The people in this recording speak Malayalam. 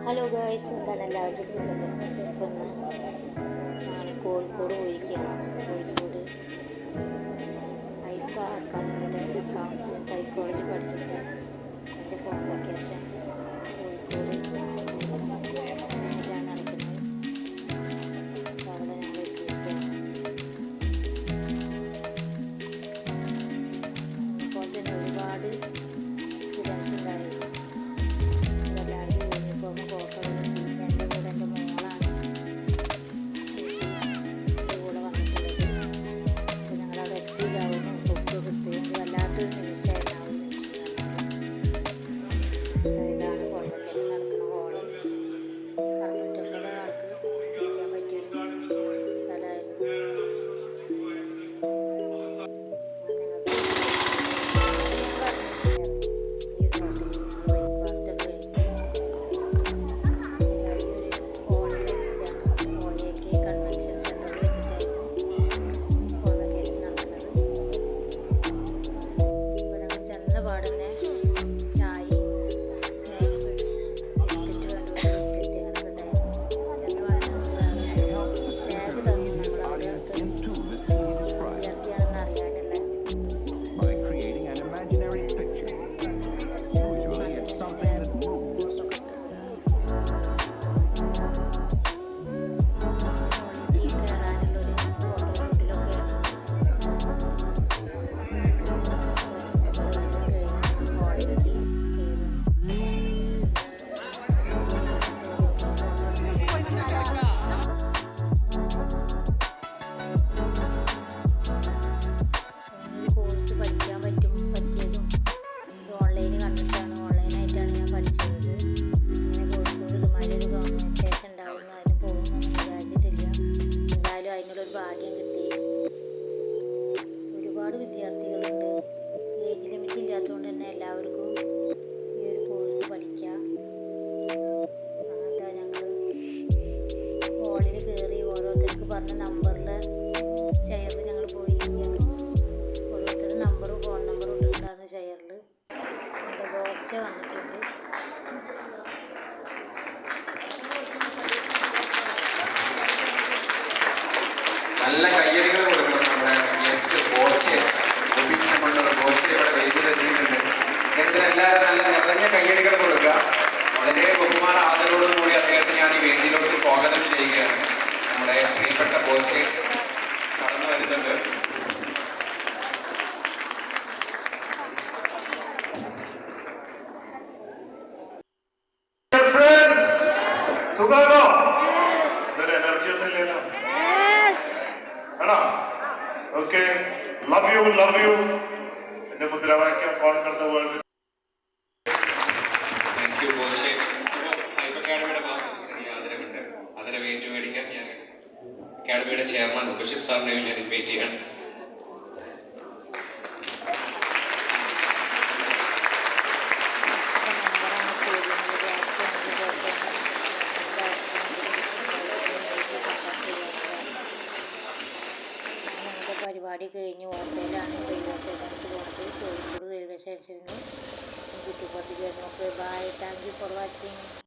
ഹലോ ഗായ്സ്, എന്താണ് എല്ലാവർക്കും സുഖം? ഇപ്പം ഞാൻ കോഴിക്കോട് പോയിരിക്കുകയാണ്. കോഴിക്കോട് ഐഫ അക്കാദമിയുടെ കൗൺസിലിംഗ് സൈക്കോളജി പഠിച്ചിട്ട് എൻ്റെ കോൺവൊക്കേഷൻ കോഴിക്കോട് ഞാൻ നടക്കുന്നത്. അവിടെ ഞങ്ങൾ എത്തിയിരിക്കുകയാണ്. അപ്പോൾ തന്നെ ഒരുപാട് സ്റ്റുഡൻസ് ഉണ്ടായിരുന്നു. ഇതാണ് കോൺവൊക്കേഷൻ നടക്കുന്ന ഹോള്. 650 ആൾക്ക് ഇരിക്കാൻ പറ്റിയൊരു സ്ഥലമായിരുന്നു. ബ്രേക്ക്ഫാസ്റ്റ് ഒക്കെ കഴിച്ച് ഹോളിൽ വെച്ചിട്ടാണ് OAK കൺവെൻഷൻ സെൻ്ററിൽ വെച്ചിട്ടായിരുന്നു കോൺവൊക്കേഷൻ നടക്കുന്നത്. അപ്പോൾ ഞങ്ങൾ ചെന്ന പാടുതന്നെ പഠിക്കാൻ പറ്റിയതും ഓൺലൈന് കണ്ടിട്ടാണ്. ഓൺലൈനായിട്ടാണ് ഞാൻ പഠിച്ചത്. ഇങ്ങനെ കോഴിക്കോട് ഇതുമാതിരി ഒരു കോൺവൊക്കേഷൻ ഉണ്ടാവുന്നു, അതിന് പോകുമെന്ന് വിചാരിച്ചിട്ടില്ല. എന്തായാലും അതിനുള്ളൊരു ഭാഗ്യം കിട്ടി. ഒരുപാട് വിദ്യാർത്ഥികളുണ്ട്. ഏജ് ലിമിറ്റ് ഇല്ലാത്തതുകൊണ്ട് തന്നെ എല്ലാവർക്കും ഈ ഒരു കോഴ്സ് പഠിക്കാം. എന്നിട്ട് ഞങ്ങൾ ഹോളിൽ കയറി ഓരോരുത്തർക്ക് പറഞ്ഞ നമ്പറിൽ ചെയറിൽ ഞങ്ങൾ പോയിരിക്കുകയാണ്. നമ്പറും ഫോൺ നമ്പറും ഇട്ടിട്ടുണ്ടായിരുന്നു ചെയറിൽ. എൻ്റെ വാച്ച് വന്നിട്ടുണ്ട്. നല്ല കയ്യടികൾ കൊടുക്കണം. നമ്മുടെ ഗസ്റ്റ് ബോച്ചെ ഇവിടെ വേദിയിലെത്തിയിട്ടുണ്ട്. അദ്ദേഹത്തിന് എല്ലാവരും നല്ല നിറഞ്ഞ കയ്യടികൾ കൊടുക്കുക. വളരെ ബഹുമാന ആദരവോടും കൂടി അദ്ദേഹത്തെ ഞാൻ ഈ വേദിയിലോട്ട് സ്വാഗതം ചെയ്യുകയാണ്. നമ്മുടെ പ്രിയപ്പെട്ട ബോച്ചെ കടന്നു വരുന്നുണ്ട്. സുഖാണോ? ഇതൊരു എനർജി ഒന്നും ഇല്ലല്ലോ. ആണോ? ഓക്കെ. Love you. എന്റെ മുദ്രാവാക്യം conquer the world. Thank you Boche. ഐഫ് അക്കാഡമിയുടെ ഭാഗത്ത് ചെറിയ ആദരവുണ്ട്. ആദരവ് ഏറ്റുമേടിക്കാൻ ഞാൻ അക്കാഡമിയുടെ ചെയർമാൻ ബഷീർ സാറിനെ ഞാൻ ഇൻവൈറ്റ് ചെയ്യാണ്. പരിപാടി കഴിഞ്ഞ് ഓട്ടോയിലാണ് റെയിൽവേ സ്റ്റേഷനിലേക്ക് പോകുന്നത്. കോഴിക്കോട് റെയിൽവേ സ്റ്റേഷനിൽ നിന്ന് ചുറ്റുപാട് വരുന്നു. Bye. Thank you for watching.